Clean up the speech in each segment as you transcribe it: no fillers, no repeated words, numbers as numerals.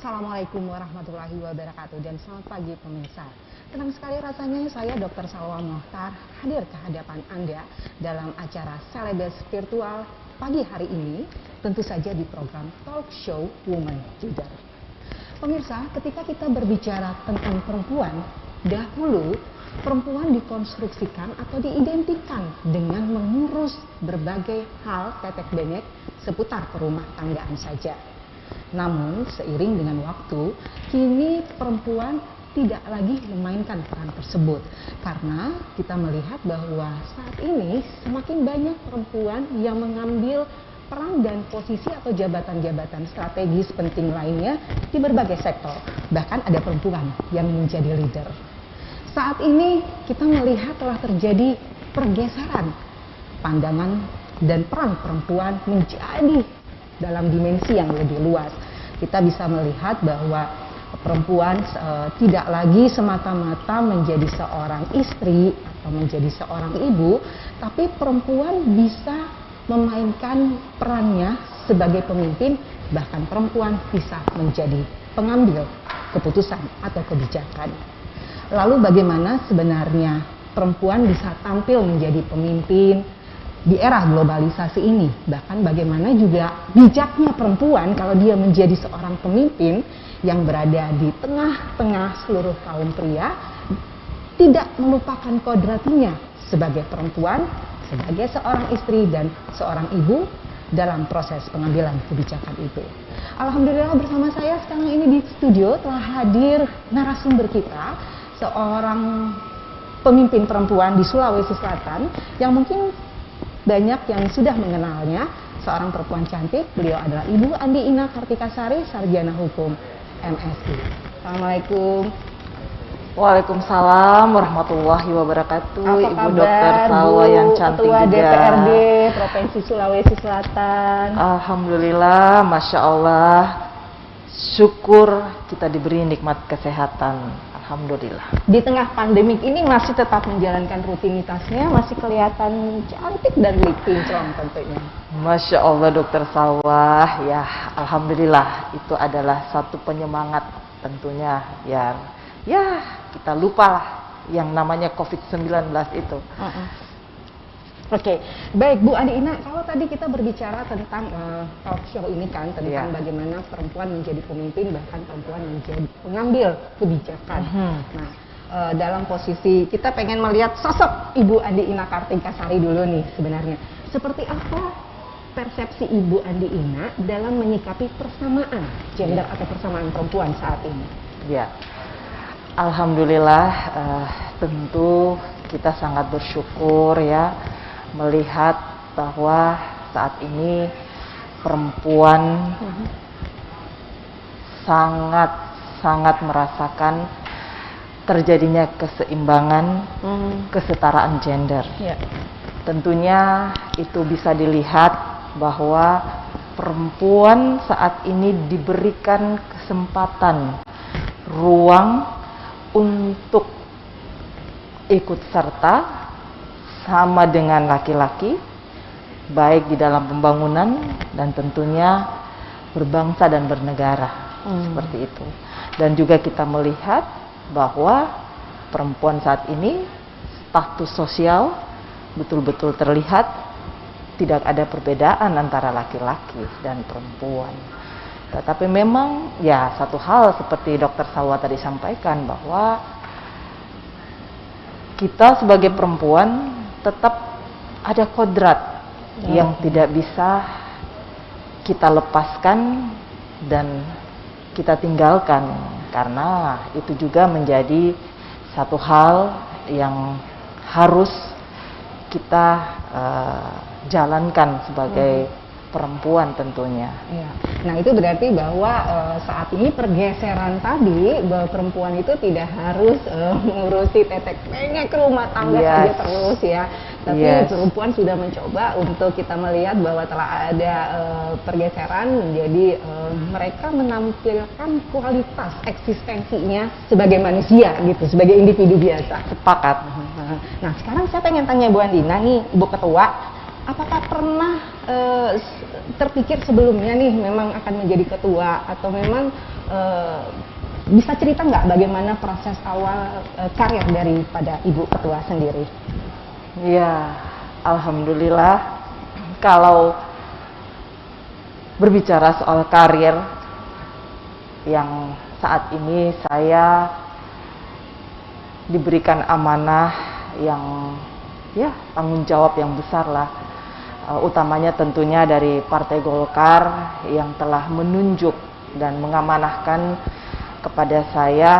Assalamualaikum warahmatullahi wabarakatuh dan selamat pagi pemirsa. Tenang sekali rasanya saya Dr. Salwa Mohtar hadir ke hadapan Anda dalam acara Celebes Virtual pagi hari ini, tentu saja di program Talk Show Woman Leader. Pemirsa, ketika kita berbicara tentang perempuan, dahulu perempuan dikonstruksikan atau diidentikan dengan mengurus berbagai hal tetek bengek seputar perumah tanggaan saja. Namun seiring dengan waktu, kini perempuan tidak lagi memainkan peran tersebut karena kita melihat bahwa saat ini semakin banyak perempuan yang mengambil peran dan posisi atau jabatan-jabatan strategis penting lainnya di berbagai sektor. Bahkan ada perempuan yang menjadi leader. Saat ini kita melihat telah terjadi pergeseran pandangan dan peran perempuan menjadi dalam dimensi yang lebih luas. Kita bisa melihat bahwa perempuan tidak lagi semata-mata menjadi seorang istri atau menjadi seorang ibu, tapi perempuan bisa memainkan perannya sebagai pemimpin, bahkan perempuan bisa menjadi pengambil keputusan atau kebijakan. Lalu bagaimana sebenarnya perempuan bisa tampil menjadi pemimpin di era globalisasi ini? Bahkan bagaimana juga bijaknya perempuan kalau dia menjadi seorang pemimpin yang berada di tengah-tengah seluruh kaum pria, tidak melupakan kodratinya sebagai perempuan, sebagai seorang istri dan seorang ibu dalam proses pengambilan kebijakan itu. Alhamdulillah bersama saya sekarang ini di studio telah hadir narasumber kita, seorang pemimpin perempuan di Sulawesi Selatan yang mungkin banyak yang sudah mengenalnya, seorang perempuan cantik. Beliau adalah Ibu Andi Ina Kartikasari, Sarjana Hukum MSI. Assalamualaikum. Waalaikumsalam warahmatullahi wabarakatuh. Apa Ibu kabar, Dokter Salwa yang cantik Ketua juga. DPRD Provinsi Sulawesi Selatan. Alhamdulillah, Masya Allah. Syukur kita diberi nikmat kesehatan. Alhamdulillah. Di tengah pandemik ini masih tetap menjalankan rutinitasnya, masih kelihatan cantik dan kinclong tentunya. Masya Allah Dokter Salwa, ya Alhamdulillah itu adalah satu penyemangat tentunya ya. Ya kita lupa lah yang namanya COVID-19 itu. Oke, baik Bu Andi Ina, kalau tadi kita berbicara tentang talk show ini kan, tentang bagaimana perempuan menjadi pemimpin, bahkan perempuan menjadi pengambil kebijakan. Nah, dalam posisi kita pengen melihat sosok Ibu Andi Ina Kartikasari dulu nih sebenarnya. Seperti apa persepsi Ibu Andi Ina dalam menyikapi persamaan gender atau persamaan perempuan saat ini? Ya, Alhamdulillah tentu kita sangat bersyukur ya melihat bahwa saat ini perempuan sangat merasakan terjadinya keseimbangan, kesetaraan gender. Tentunya itu bisa dilihat bahwa perempuan saat ini diberikan kesempatan, ruang untuk ikut serta sama dengan laki-laki, baik di dalam pembangunan dan tentunya berbangsa dan bernegara, seperti itu. Dan juga kita melihat bahwa perempuan saat ini status sosial betul-betul terlihat tidak ada perbedaan antara laki-laki dan perempuan. Tetapi memang ya satu hal seperti Dokter Salwa tadi sampaikan bahwa kita sebagai perempuan tetap ada kodrat yang tidak bisa kita lepaskan dan kita tinggalkan, karena itu juga menjadi satu hal yang harus kita jalankan sebagai perempuan tentunya. Nah itu berarti bahwa saat ini pergeseran tadi bahwa perempuan itu tidak harus mengurusi tetek bengek rumah tangga saja terus ya, tapi perempuan sudah mencoba untuk kita melihat bahwa telah ada pergeseran menjadi mereka menampilkan kualitas eksistensinya sebagai manusia gitu, sebagai individu biasa. Sepakat. Nah sekarang saya pengen tanya Bu Andina nih, Ibu Ketua, apakah pernah terpikir sebelumnya nih memang akan menjadi ketua, atau memang bisa cerita nggak bagaimana proses awal karir daripada Ibu Ketua sendiri? Ya, alhamdulillah. Kalau berbicara soal karir, yang saat ini saya diberikan amanah yang ya tanggung jawab yang besar lah, utamanya tentunya dari Partai Golkar yang telah menunjuk dan mengamanahkan kepada saya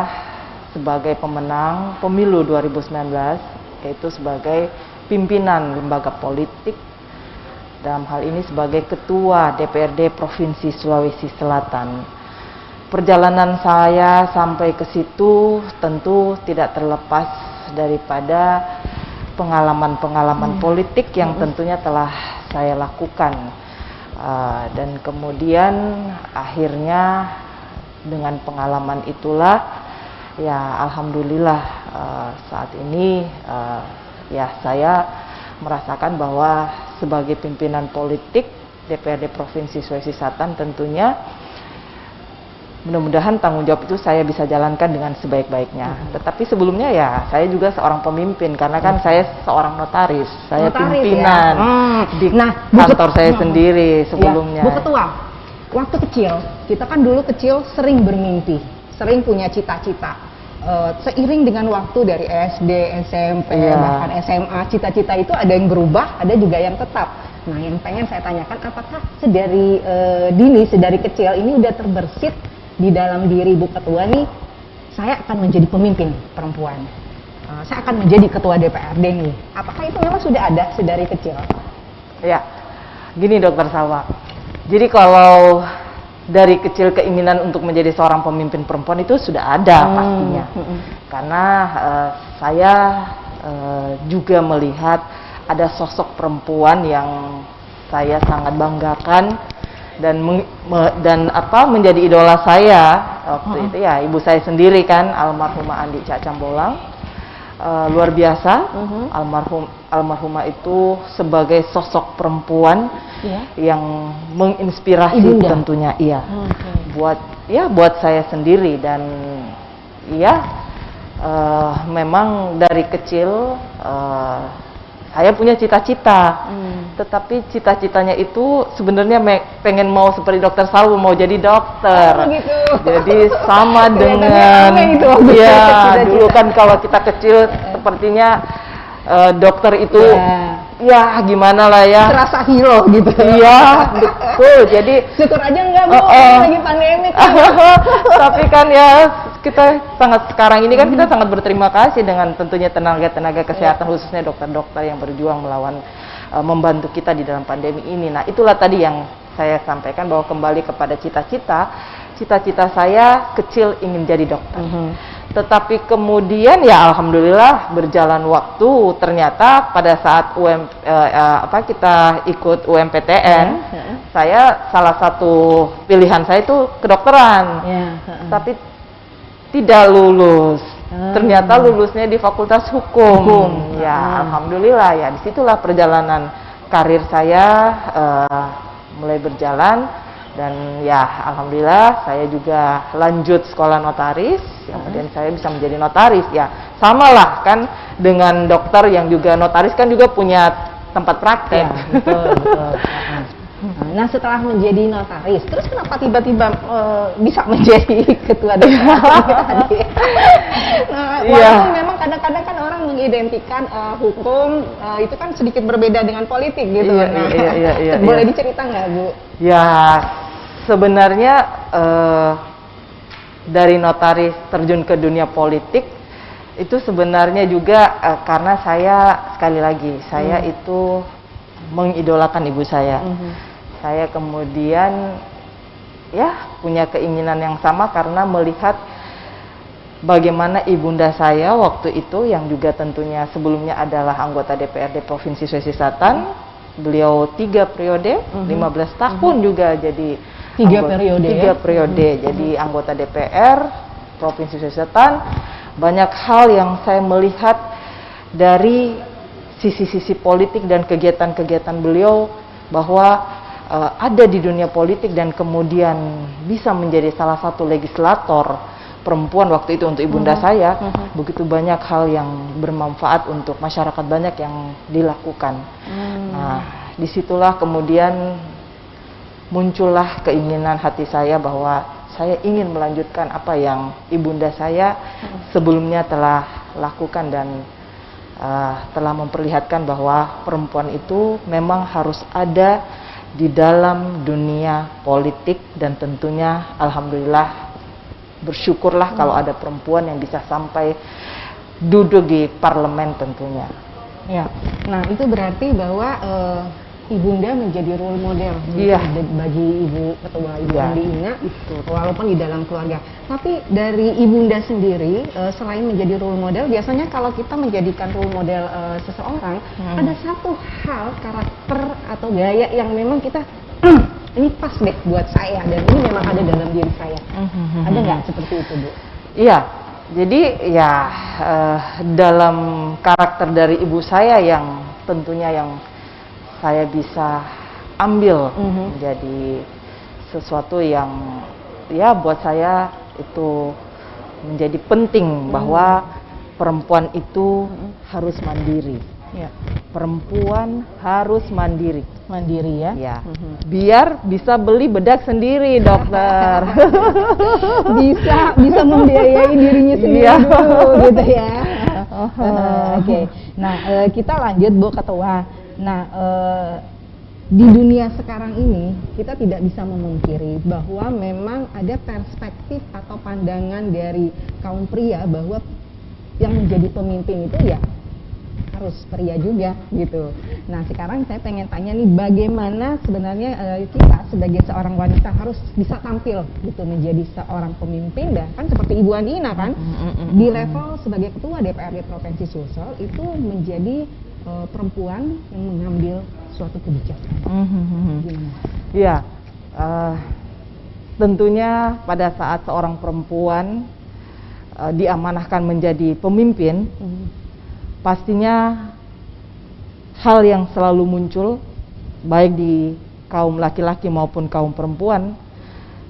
sebagai pemenang pemilu 2019, yaitu sebagai pimpinan lembaga politik, dalam hal ini sebagai Ketua DPRD Provinsi Sulawesi Selatan. Perjalanan saya sampai ke situ tentu tidak terlepas daripada pengalaman-pengalaman politik yang tentunya telah saya lakukan, dan kemudian akhirnya dengan pengalaman itulah ya alhamdulillah saat ini ya saya merasakan bahwa sebagai pimpinan politik DPRD Provinsi Sulawesi Selatan tentunya mudah-mudahan tanggung jawab itu saya bisa jalankan dengan sebaik-baiknya. Tetapi sebelumnya ya saya juga seorang pemimpin, karena kan saya seorang notaris, saya pimpinan di kantor saya sendiri sebelumnya. Ya, Bu Ketua, waktu kecil, kita kan dulu kecil sering bermimpi, sering punya cita-cita. Seiring dengan waktu dari SD, SMP, bahkan SMA, cita-cita itu ada yang berubah, ada juga yang tetap. Nah, yang pengen saya tanyakan, apakah sedari dini, sedari kecil ini udah terbersit di dalam diri Bu Ketua nih, saya akan menjadi pemimpin perempuan, saya akan menjadi Ketua DPRD nih. Apakah itu memang sudah ada sedari kecil? Ya, gini Dokter Salwa. Jadi kalau dari kecil keinginan untuk menjadi seorang pemimpin perempuan itu sudah ada pastinya. Karena saya juga melihat ada sosok perempuan yang saya sangat banggakan dan menjadi idola saya waktu itu ya ibu saya sendiri kan, almarhumah Andi Cak Cambolang. Luar biasa, almarhumah itu sebagai sosok perempuan yang menginspirasi tentunya buat saya sendiri. Dan memang dari kecil saya punya cita-cita, tetapi cita-citanya itu sebenarnya pengen mau seperti Dokter Salwa, mau jadi dokter. Jadi sama dengan dulu kan kalau kita kecil sepertinya dokter itu ya gimana lah ya, terasa hero gitu. Iya, betul. Jadi syukur aja enggak Bu, lagi pandemi kan. Tapi kan ya kita sekarang ini kan kita sangat berterima kasih dengan tentunya tenaga kesehatan, khususnya dokter-dokter yang berjuang membantu kita di dalam pandemi ini. Nah, itulah tadi yang saya sampaikan, bahwa kembali kepada cita-cita saya kecil ingin jadi dokter. Tetapi kemudian ya alhamdulillah berjalan waktu, ternyata pada saat kita ikut UMPTN, saya salah satu pilihan saya itu kedokteran. Tapi tidak lulus. Ternyata lulusnya di Fakultas Hukum. Ya, alhamdulillah ya, disitulah perjalanan karir saya mulai berjalan. Dan ya alhamdulillah saya juga lanjut sekolah notaris, kemudian saya bisa menjadi notaris. Ya samalah kan dengan dokter yang juga notaris kan juga punya tempat praktek. Betul. Nah, setelah menjadi notaris, terus kenapa tiba-tiba bisa menjadi ketua DPRD? Walaupun memang kadang-kadang kan orang mengidentikan hukum itu kan sedikit berbeda dengan politik gitu. Boleh dicerita nggak, Bu? Ya, sebenarnya dari notaris terjun ke dunia politik itu sebenarnya juga karena saya sekali lagi saya itu mengidolakan ibu saya. Saya kemudian ya punya keinginan yang sama karena melihat bagaimana ibunda saya waktu itu yang juga tentunya sebelumnya adalah anggota DPRD Provinsi Sulawesi Selatan. Beliau 3 periode, 15 tahun juga jadi 3 periode jadi anggota DPR Provinsi Sulawesi Selatan. Banyak hal yang saya melihat dari sisi-sisi politik dan kegiatan-kegiatan beliau, bahwa ada di dunia politik dan kemudian bisa menjadi salah satu legislator perempuan waktu itu untuk ibunda saya. Begitu banyak hal yang bermanfaat untuk masyarakat, banyak yang dilakukan. Nah, disitulah kemudian muncullah keinginan hati saya bahwa saya ingin melanjutkan apa yang ibunda saya sebelumnya telah lakukan dan telah memperlihatkan bahwa perempuan itu memang harus ada di dalam dunia politik, dan tentunya alhamdulillah bersyukurlah kalau ada perempuan yang bisa sampai duduk di parlemen tentunya. Ya, nah itu berarti bahwa ibunda menjadi role model bagi ibu ketua ibu Andi Ina, walaupun di dalam keluarga. Tapi dari ibunda sendiri, selain menjadi role model, biasanya kalau kita menjadikan role model seseorang, ada satu hal, karakter atau gaya yang memang kita ini pas deh buat saya, dan ini memang ada dalam diri saya. Ada nggak seperti itu, Bu? Iya, jadi ya dalam karakter dari ibu saya yang tentunya yang saya bisa ambil menjadi sesuatu yang ya buat saya itu menjadi penting, bahwa perempuan itu harus mandiri. Ya. Perempuan harus mandiri. Mandiri ya? Ya. Biar bisa beli bedak sendiri, dokter. bisa membiayai dirinya sendiri dulu, gitu ya. Oke. Nah, kita lanjut, Bu Ketua. Nah, di dunia sekarang ini kita tidak bisa memungkiri bahwa memang ada perspektif atau pandangan dari kaum pria bahwa yang menjadi pemimpin itu ya harus pria juga gitu. Nah, sekarang saya pengen tanya nih, bagaimana sebenarnya kita sebagai seorang wanita harus bisa tampil gitu menjadi seorang pemimpin, dan kan seperti Ibu Andi Ina kan di level sebagai ketua DPRD Provinsi Sulsel itu menjadi perempuan yang mengambil suatu kebijakan. Iya, tentunya pada saat seorang perempuan diamanahkan menjadi pemimpin, pastinya hal yang selalu muncul baik di kaum laki-laki maupun kaum perempuan,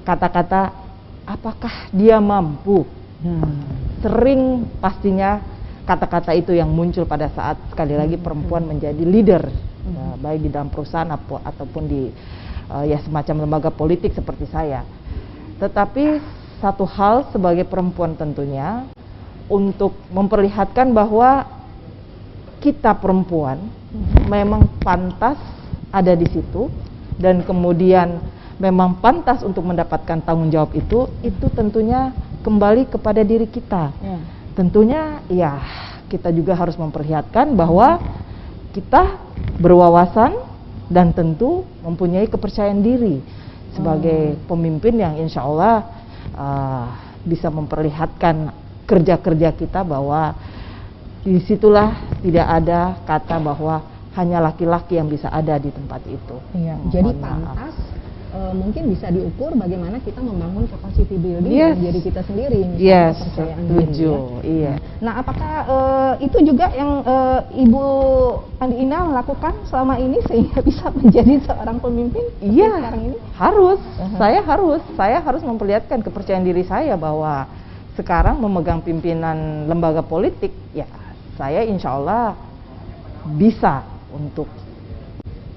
kata-kata apakah dia mampu. Sering pastinya kata-kata itu yang muncul pada saat sekali lagi perempuan menjadi leader, baik di dalam perusahaan ataupun di ya semacam lembaga politik seperti saya. Tetapi satu hal sebagai perempuan tentunya untuk memperlihatkan bahwa kita perempuan memang pantas ada di situ, dan kemudian memang pantas untuk mendapatkan tanggung jawab itu tentunya kembali kepada diri kita. Tentunya ya kita juga harus memperlihatkan bahwa kita berwawasan dan tentu mempunyai kepercayaan diri sebagai pemimpin yang insya Allah bisa memperlihatkan kerja-kerja kita, bahwa disitulah tidak ada kata bahwa hanya laki-laki yang bisa ada di tempat itu. Iya, jadi pantas mungkin bisa diukur bagaimana kita membangun capacity building dari diri kita sendiri. Kepercayaan diri, ya. Iya. Nah, apakah itu juga yang Ibu Andi Ina lakukan selama ini sehingga bisa menjadi seorang pemimpin? Iya, sekarang ini? Harus. Saya harus memperlihatkan kepercayaan diri saya bahwa sekarang memegang pimpinan lembaga politik, ya saya insya Allah bisa untuk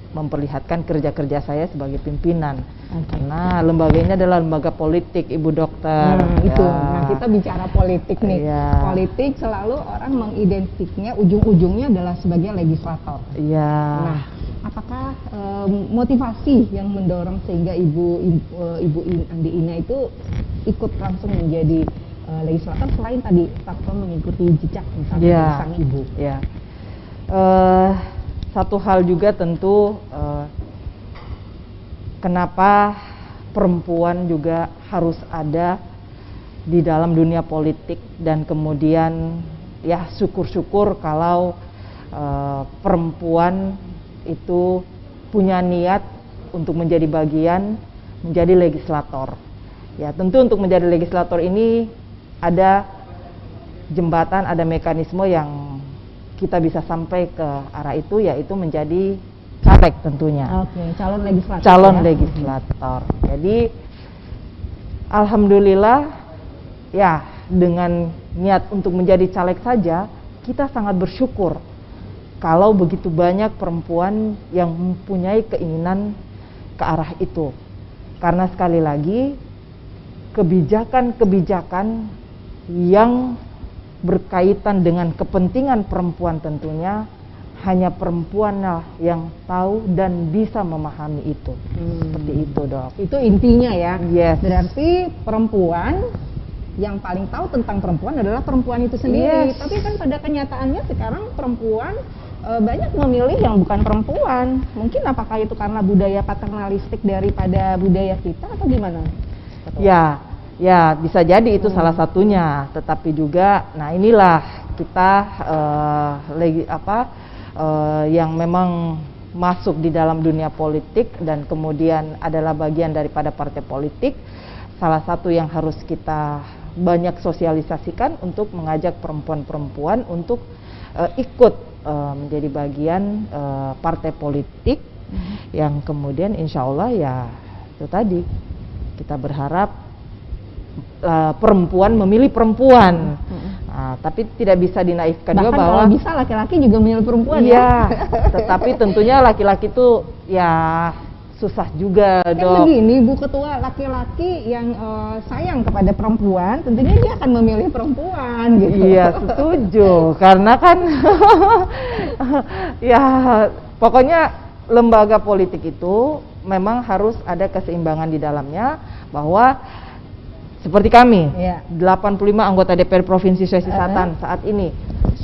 memperlihatkan kerja-kerja saya sebagai pimpinan. Karena lembaga ini adalah lembaga politik, Ibu Dokter. Itu. Nah, kita bicara politik nih. Politik selalu orang mengidentifiknya ujung-ujungnya adalah sebagai legislator. Nah, apakah motivasi yang mendorong sehingga Ibu Andi Ina itu ikut langsung menjadi legislator selain tadi faktor mengikuti jejak misalnya sang ibu? Satu hal juga tentu kenapa perempuan juga harus ada di dalam dunia politik, dan kemudian ya syukur-syukur kalau perempuan itu punya niat untuk menjadi bagian menjadi legislator. Ya tentu untuk menjadi legislator ini ada jembatan, ada mekanisme yang kita bisa sampai ke arah itu, yaitu menjadi caleg tentunya. Oke, calon legislator. Calon legislator. Jadi alhamdulillah ya, dengan niat untuk menjadi caleg saja kita sangat bersyukur kalau begitu banyak perempuan yang mempunyai keinginan ke arah itu. Karena sekali lagi kebijakan-kebijakan yang berkaitan dengan kepentingan perempuan tentunya hanya perempuanlah yang tahu dan bisa memahami itu. Seperti itu, Dok. Itu intinya ya. Yes. Berarti perempuan yang paling tahu tentang perempuan adalah perempuan itu sendiri. Yes. Tapi kan pada kenyataannya sekarang perempuan banyak memilih yang bukan perempuan. Mungkin apakah itu karena budaya paternalistik daripada budaya kita atau gimana? Ya bisa jadi itu salah satunya. Tetapi juga, nah inilah kita yang memang masuk di dalam dunia politik dan kemudian adalah bagian daripada partai politik. Salah satu yang harus kita banyak sosialisasikan untuk mengajak perempuan-perempuan untuk ikut menjadi bagian partai politik yang kemudian insya Allah ya itu tadi kita berharap perempuan memilih perempuan. Tapi tidak bisa dinaifkan juga bahwa kalau bisa laki-laki juga memilih perempuan ya. Tetapi tentunya laki-laki itu ya susah juga, Dok. Begini, Bu Ketua, laki-laki yang sayang kepada perempuan, tentunya dia akan memilih perempuan, gitu. Iya, setuju. Karena kan, ya pokoknya lembaga politik itu memang harus ada keseimbangan di dalamnya, bahwa seperti kami, 85 anggota DPR Provinsi Sulawesi Selatan saat ini,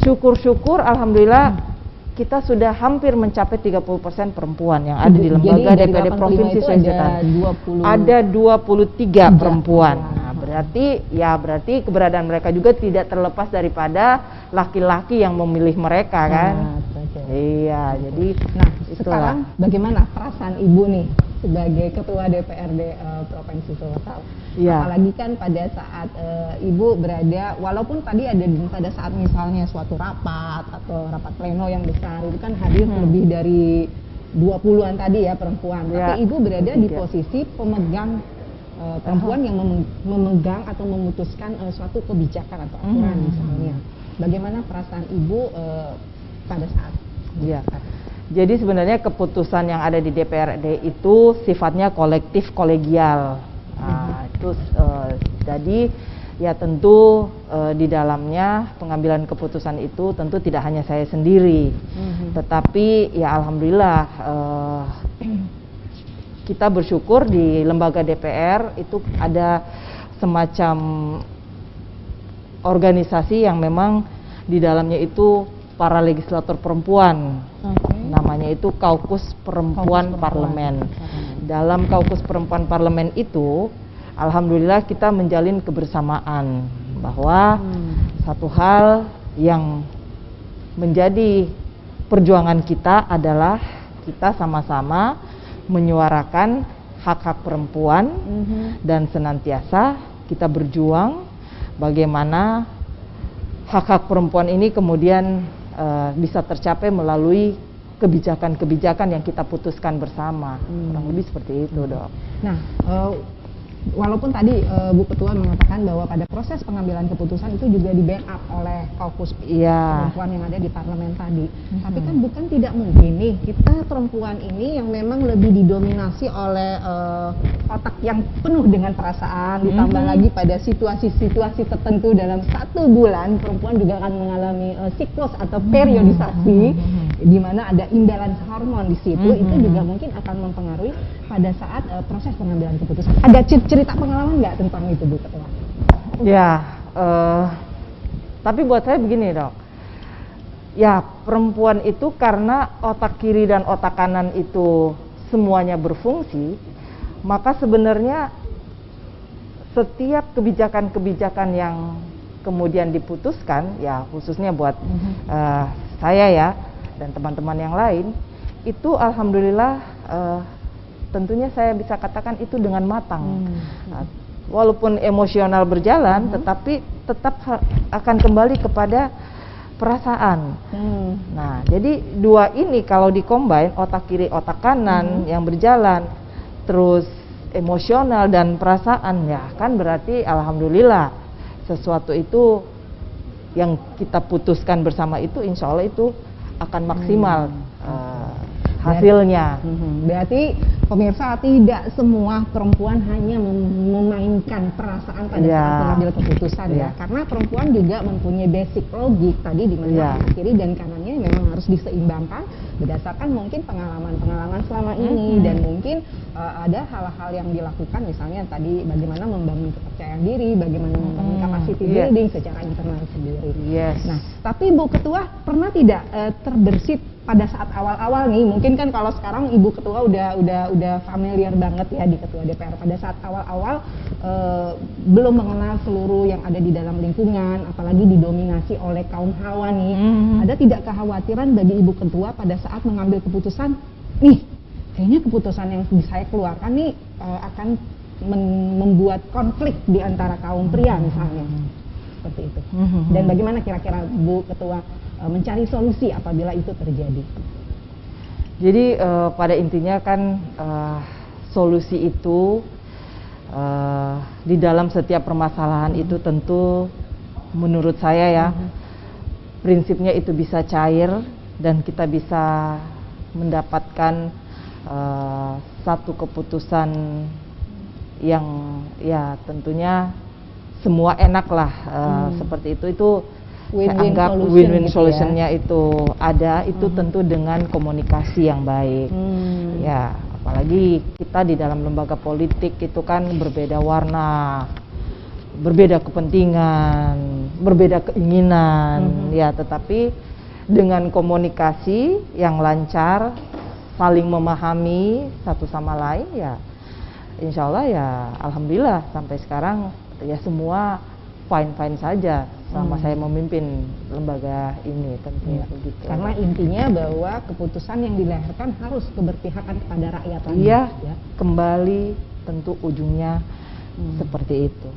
syukur-syukur, alhamdulillah. Kita sudah hampir mencapai 30% perempuan yang ada di lembaga DPRD Provinsi Sulawesi Selatan. Ada 23 perempuan. Nah, berarti keberadaan mereka juga tidak terlepas daripada laki-laki yang memilih mereka kan. Iya, jadi sekarang bagaimana perasaan Ibu nih sebagai Ketua DPRD Provinsi Sulawesi Selatan? Apalagi kan pada saat Ibu berada, walaupun tadi ada pada saat misalnya suatu rapat atau rapat pleno yang besar, itu kan hadir lebih dari 20-an tadi ya perempuan. Tapi Ibu berada di posisi pemegang perempuan yang memegang atau memutuskan suatu kebijakan atau aturan misalnya. Bagaimana perasaan Ibu pada saat? Jadi sebenarnya keputusan yang ada di DPRD itu sifatnya kolektif kolegial. Jadi ya tentu di dalamnya pengambilan keputusan itu tentu tidak hanya saya sendiri, tetapi ya alhamdulillah kita bersyukur di lembaga DPR itu ada semacam organisasi yang memang di dalamnya itu para legislator perempuan, namanya itu Kaukus Perempuan Parlemen. Dalam Kaukus Perempuan Parlemen itu, alhamdulillah kita menjalin kebersamaan bahwa satu hal yang menjadi perjuangan kita adalah kita sama-sama menyuarakan hak-hak perempuan dan senantiasa kita berjuang bagaimana hak-hak perempuan ini kemudian bisa tercapai melalui kebijakan-kebijakan yang kita putuskan bersama. Kurang lebih seperti itu, Dok. Nah, walaupun tadi Bu Ketua mengatakan bahwa pada proses pengambilan keputusan itu juga di backup oleh kaukus perempuan yang ada di parlemen tadi. Tapi kan bukan tidak mungkin nih kita perempuan ini yang memang lebih didominasi oleh otak yang penuh dengan perasaan, ditambah lagi pada situasi-situasi tertentu dalam 1 bulan perempuan juga akan mengalami siklus atau periodisasi di mana ada imbalance hormon di situ. Itu juga mungkin akan mempengaruhi pada saat proses pengambilan keputusan. Ada cerita pengalaman nggak tentang itu, Bu Ketua? Tapi buat saya begini, Dok. Ya, perempuan itu karena otak kiri dan otak kanan itu semuanya berfungsi, maka sebenarnya setiap kebijakan-kebijakan yang kemudian diputuskan, ya khususnya buat saya ya dan teman-teman yang lain, itu alhamdulillah tentunya saya bisa katakan itu dengan matang. Walaupun emosional berjalan, tetapi tetap akan kembali kepada perasaan. Nah, jadi dua ini kalau di-combine, otak kiri, otak kanan yang berjalan, terus emosional dan perasaan, ya kan berarti alhamdulillah sesuatu itu yang kita putuskan bersama itu insya Allah itu akan maksimal hasilnya. Berarti pemirsa, tidak semua perempuan hanya memainkan perasaan pada saat mengambil keputusan ya, karena perempuan juga mempunyai basic logik tadi di mana kiri dan kanannya memang harus diseimbangkan berdasarkan mungkin pengalaman selama ini dan mungkin ada hal-hal yang dilakukan, misalnya tadi bagaimana membangun kepercayaan diri, bagaimana membangun capacity building secara internal sendiri. Nah, tapi Bu Ketua pernah tidak terbersit pada saat awal-awal nih, mungkin kan kalau sekarang Ibu Ketua udah familiar banget ya di Ketua DPR. Pada saat awal-awal belum mengenal seluruh yang ada di dalam lingkungan, apalagi didominasi oleh kaum hawa nih. Ada tidak kekhawatiran bagi Ibu Ketua pada saat mengambil keputusan, nih kayaknya keputusan yang saya keluarkan nih akan membuat konflik di antara kaum pria misalnya, seperti itu. Dan bagaimana kira-kira Bu Ketua mencari solusi apabila itu terjadi? Jadi pada intinya kan solusi itu di dalam setiap permasalahan itu tentu menurut saya ya prinsipnya itu bisa cair dan kita bisa mendapatkan satu keputusan yang ya tentunya semua enak lah seperti itu saya anggap win-win solutionnya itu ada, itu tentu dengan komunikasi yang baik. Ya, apalagi kita di dalam lembaga politik itu kan berbeda warna, berbeda kepentingan, berbeda keinginan, ya tetapi dengan komunikasi yang lancar, saling memahami satu sama lain ya insya Allah ya alhamdulillah sampai sekarang ya semua fine-fine saja selama saya memimpin lembaga ini tentunya begitu. Karena intinya bahwa keputusan yang dilahirkan harus keberpihakan kepada rakyat. Iya, ya. Kembali tentu ujungnya seperti itu.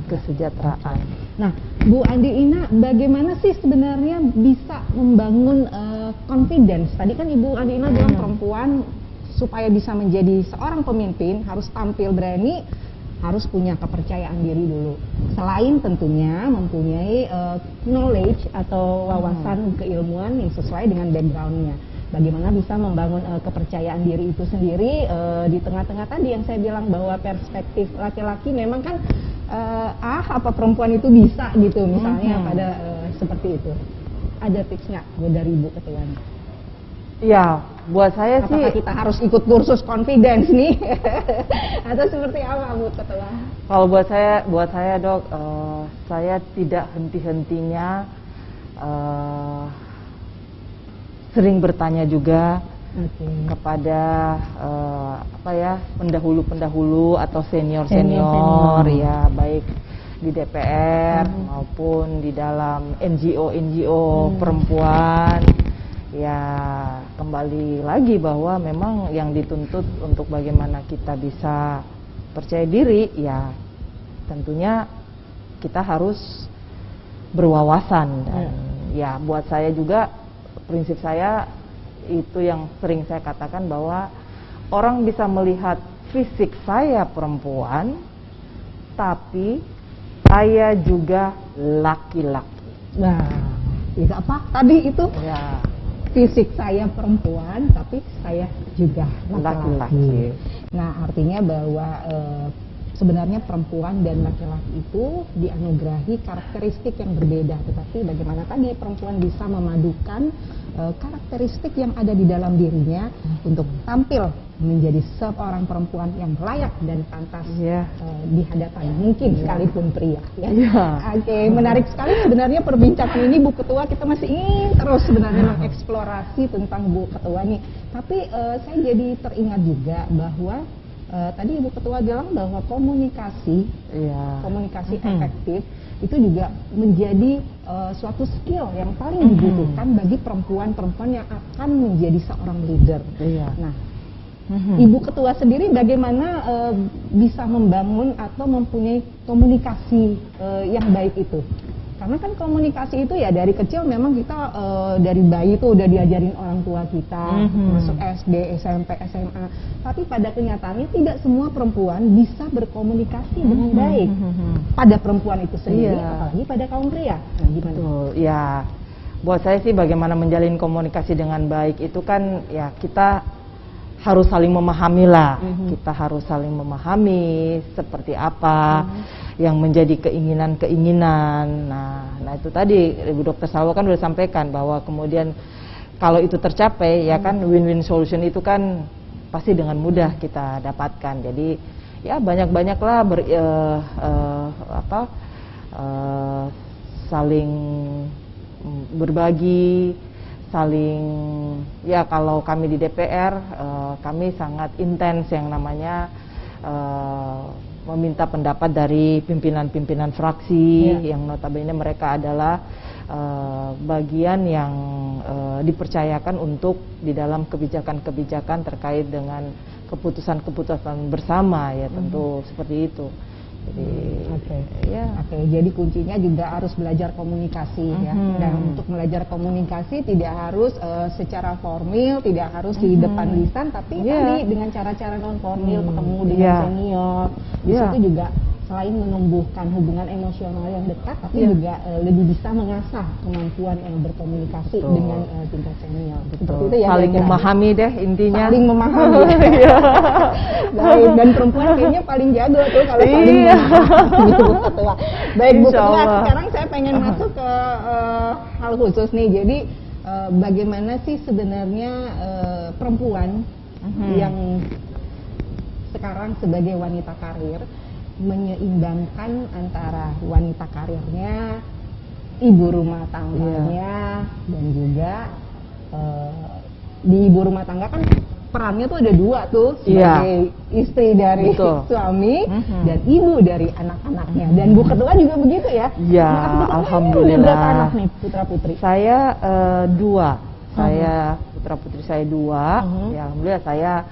Kesejahteraan. Nah, Bu Andi Ina, bagaimana sih sebenarnya bisa membangun confidence? Tadi kan Ibu Andi Ina bilang perempuan supaya bisa menjadi seorang pemimpin harus tampil berani, harus punya kepercayaan diri dulu. Selain tentunya mempunyai knowledge atau wawasan keilmuan yang sesuai dengan backgroundnya. Bagaimana bisa membangun kepercayaan diri itu sendiri di tengah-tengah tadi yang saya bilang bahwa perspektif laki-laki memang kan apa perempuan itu bisa gitu misalnya pada seperti itu. Ada tips nggak dari Bu Ketua? Ya, buat saya apakah kita harus ikut kursus confidence nih atau seperti apa Bu Ketua? Kalau buat saya Dok, saya tidak henti-hentinya sering bertanya juga kepada pendahulu-pendahulu atau senior-senior ya, baik di DPR maupun di dalam NGO perempuan. Ya kembali lagi bahwa memang yang dituntut untuk bagaimana kita bisa percaya diri ya tentunya kita harus berwawasan dan ya buat saya juga prinsip saya itu yang sering saya katakan bahwa orang bisa melihat fisik saya perempuan tapi saya juga laki-laki. Nah, itu apa tadi itu? Ya. Fisik saya perempuan, tapi saya juga laki-laki. Nah, artinya bahwa sebenarnya perempuan dan laki-laki itu dianugerahi karakteristik yang berbeda. Tetapi bagaimana tadi perempuan bisa memadukan karakteristik yang ada di dalam dirinya untuk tampil menjadi seorang perempuan yang layak dan pantas di hadapan mungkin sekalipun pria ya. Oke, menarik sekali sebenarnya perbincangan ini Bu Ketua, kita masih ingin terus sebenarnya mengeksplorasi tentang Bu Ketua nih. Tapi saya jadi teringat juga bahwa tadi Ibu Ketua bilang bahwa komunikasi efektif itu juga menjadi suatu skill yang paling dibutuhkan bagi perempuan-perempuan yang akan menjadi seorang leader. Nah, Ibu Ketua sendiri bagaimana bisa membangun atau mempunyai komunikasi yang baik itu? Karena kan komunikasi itu ya dari kecil memang kita dari bayi tuh udah diajarin orang tua kita, masuk SD, SMP, SMA. Tapi pada kenyataannya tidak semua perempuan bisa berkomunikasi dengan baik. Pada perempuan itu sendiri, apalagi pada kaum pria. Nah, gimana? Betul, ya. Buat saya sih bagaimana menjalin komunikasi dengan baik itu kan ya kita harus saling memahami lah. Kita harus saling memahami seperti apa yang menjadi keinginan-keinginan. Nah itu tadi Ibu Dokter Salwa kan sudah sampaikan bahwa kemudian kalau itu tercapai ya kan win-win solution itu kan pasti dengan mudah kita dapatkan. Jadi ya banyak-banyaklah saling berbagi, saling ya kalau kami di DPR kami sangat intens yang namanya meminta pendapat dari pimpinan-pimpinan fraksi yang notabene mereka adalah bagian yang dipercayakan untuk di dalam kebijakan-kebijakan terkait dengan keputusan-keputusan bersama ya tentu seperti itu. Jadi, jadi kuncinya juga harus belajar komunikasi ya. Dan untuk belajar komunikasi tidak harus secara formil, tidak harus di depan lisan, tapi tadi dengan cara-cara non formil, ketemu dengan senior. Di situ juga selain menumbuhkan hubungan emosional yang dekat, tapi juga lebih bisa mengasah kemampuan berkomunikasi dengan tingkat senior. Seperti itu ya. Saling memahami deh intinya. Saling memahami. Baik, dan perempuan kayaknya paling jago tuh kalau saling memahami. Baik Bu Ketua, sekarang saya pengen masuk ke hal khusus nih. Jadi bagaimana sih sebenarnya perempuan yang sekarang sebagai wanita karir menyeimbangkan antara wanita karirnya, ibu rumah tangganya, dan juga di ibu rumah tangga kan perannya tuh ada dua tuh, sebagai istri dari suami dan ibu dari anak-anaknya. Dan Bu Ketua juga begitu ya? Ya, alhamdulillah. Berapa anak nih putra putri? Saya dua. Saya putra putri saya dua. Ya, alhamdulillah saya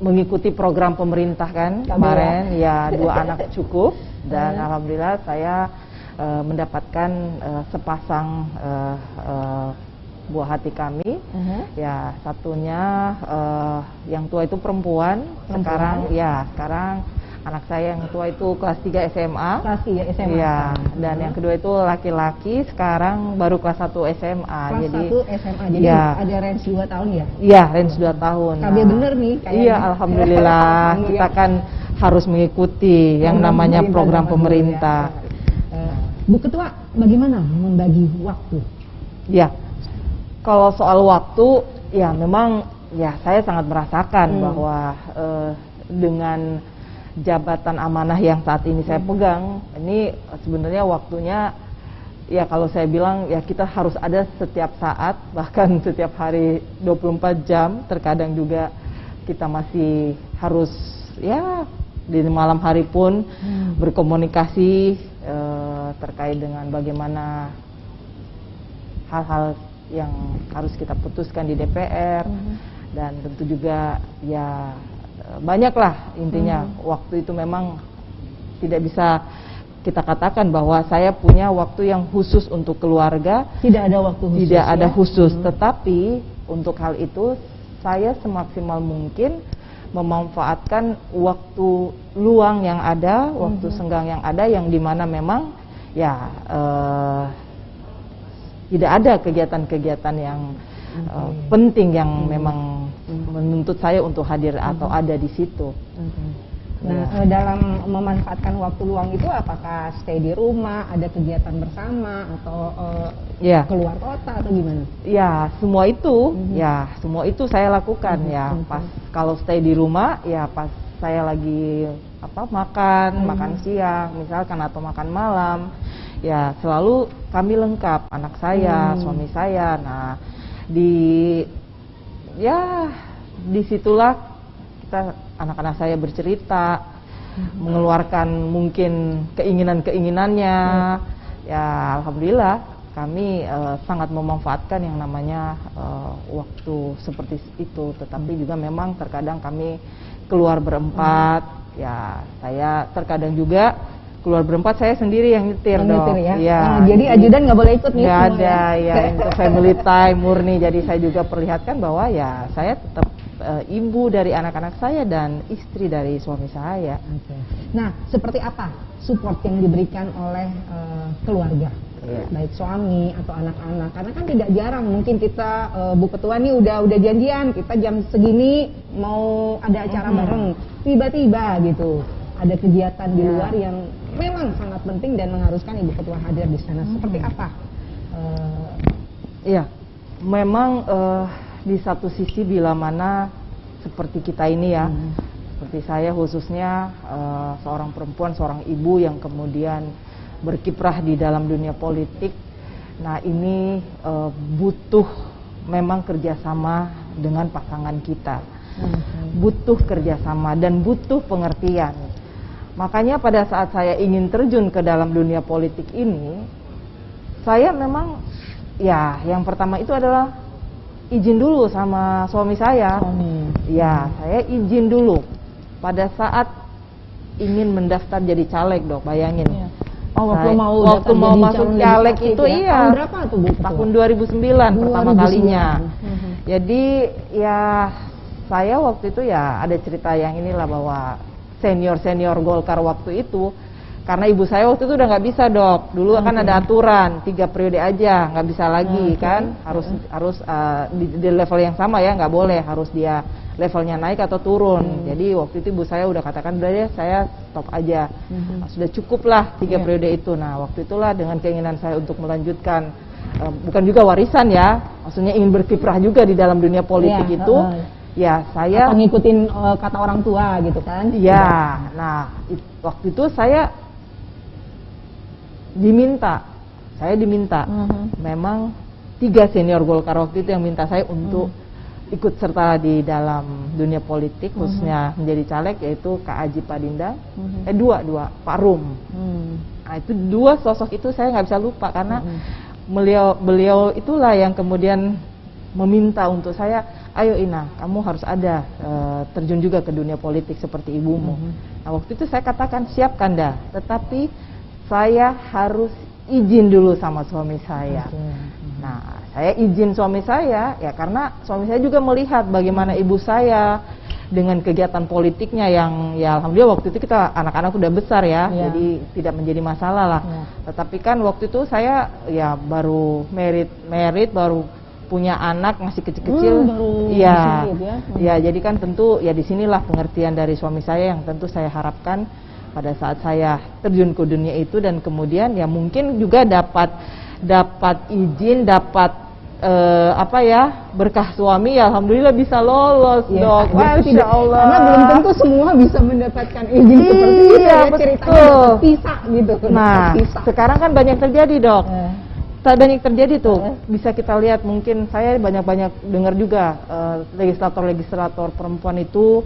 mengikuti program pemerintah kan kemarin ya 2 anak cukup dan alhamdulillah saya mendapatkan sepasang buah hati kami. Ya satunya yang tua itu perempuan. Sekarang anak saya yang tua itu kelas 3 SMA. Kelas 3 SMA. Ya, dan yang kedua itu laki-laki, sekarang baru kelas 1 SMA. Kelas jadi 1 SMA. Jadi ada range 2 tahun ya? Iya, range 2 tahun. KB bener nih kayaknya. Iya, alhamdulillah. Kita kan harus mengikuti yang namanya program pemerintah. Bu Ketua, bagaimana membagi waktu? Ya. Kalau soal waktu, ya memang ya saya sangat merasakan bahwa dengan jabatan amanah yang saat ini saya pegang, ini sebenarnya waktunya ya kalau saya bilang ya kita harus ada setiap saat, bahkan setiap hari 24 jam, terkadang juga kita masih harus ya di malam hari pun berkomunikasi terkait dengan bagaimana hal-hal yang harus kita putuskan di DPR dan tentu juga ya banyaklah intinya. Waktu itu memang tidak bisa kita katakan bahwa saya punya waktu yang khusus untuk keluarga. Tidak ada waktu khusus. Tidak ada khusus, tetapi untuk hal itu saya semaksimal mungkin memanfaatkan waktu luang yang ada, waktu senggang yang ada, yang dimana memang ya tidak ada kegiatan-kegiatan yang penting yang memang menuntut saya untuk hadir atau ada di situ. Nah, dalam memanfaatkan waktu luang itu apakah stay di rumah, ada kegiatan bersama atau keluar kota atau gimana? Ya, semua itu, ya semua itu saya lakukan ya. Pas kalau stay di rumah, ya pas saya lagi makan siang misalkan atau makan malam, ya selalu kami lengkap, anak saya, suami saya. Nah, disitulah kita anak-anak saya bercerita, mengeluarkan mungkin keinginan-keinginannya. Ya alhamdulillah kami sangat memanfaatkan yang namanya waktu seperti itu. Tetapi juga memang terkadang kami keluar berempat. Ya saya terkadang juga keluar berempat, saya sendiri yang nyetir Yang dong. nyetir ya? Iya. Jadi ajudan nggak boleh ikut nih Nggak semua ada ya, itu family time murni. Jadi saya juga perlihatkan bahwa ya saya tetap ibu dari anak-anak saya dan istri dari suami saya. Oke. Nah, seperti apa support yang diberikan oleh keluarga? Iya. Baik suami atau anak-anak, karena kan tidak jarang mungkin kita Bu Ketua nih udah janjian kita jam segini mau ada acara bareng, tiba-tiba gitu ada kegiatan di luar yang memang sangat penting dan mengharuskan Ibu Ketua hadir di sana. Seperti apa? Iya, memang di satu sisi bila mana seperti kita ini ya, seperti saya khususnya seorang perempuan, seorang ibu yang kemudian berkiprah di dalam dunia politik. Nah ini butuh memang kerjasama dengan pasangan kita, butuh kerjasama dan butuh pengertian. Makanya pada saat saya ingin terjun ke dalam dunia politik ini, saya memang ya yang pertama itu adalah izin dulu sama suami saya. Ya, saya izin dulu pada saat ingin mendaftar jadi caleg, Dok, bayangin. Iya. Oh, waktu mau masuk caleg itu ya? iya. Tahun berapa tuh Bu? Tahun 2009 pertama kalinya. Jadi ya saya waktu itu ya ada cerita yang inilah bahwa senior Golkar waktu itu, karena ibu saya waktu itu udah nggak bisa, Dok. Dulu kan ada aturan 3 periode aja, nggak bisa lagi kan, harus di level yang sama ya, nggak boleh, harus dia levelnya naik atau turun. Jadi waktu itu ibu saya udah katakan udah ya saya stop aja, sudah cukup lah 3 periode itu. Nah waktu itulah dengan keinginan saya untuk melanjutkan, bukan juga warisan ya, maksudnya ingin berkiprah juga di dalam dunia politik itu. Ya saya atau ngikutin kata orang tua gitu kan? Ya, nah waktu itu saya diminta, memang 3 senior Golkar waktu itu yang minta saya untuk ikut serta di dalam dunia politik, khususnya menjadi caleg, yaitu Kak Aji Padindang, dua Pak Rum. Nah itu 2 sosok itu saya nggak bisa lupa karena beliau itulah yang kemudian meminta untuk saya, ayo Ina, kamu harus ada terjun juga ke dunia politik seperti ibumu. Nah waktu itu saya katakan siap Kanda, tetapi saya harus izin dulu sama suami saya. Nah saya izin suami saya ya karena suami saya juga melihat bagaimana ibu saya dengan kegiatan politiknya yang ya alhamdulillah waktu itu kita anak-anak udah besar ya, jadi tidak menjadi masalah lah. Tetapi kan waktu itu saya ya baru merit baru punya anak masih kecil-kecil, ya jadi kan tentu ya disinilah pengertian dari suami saya yang tentu saya harapkan pada saat saya terjun ke dunia itu, dan kemudian ya mungkin juga dapat izin, dapat berkah suami, ya alhamdulillah bisa lolos, Dok. Masya Allah. Karena belum tentu semua bisa mendapatkan izin seperti itu ya, ceritanya bisa gitu. Nah sekarang kan banyak terjadi, Dok. Banyak terjadi tuh, bisa kita lihat, mungkin saya banyak dengar juga legislator perempuan itu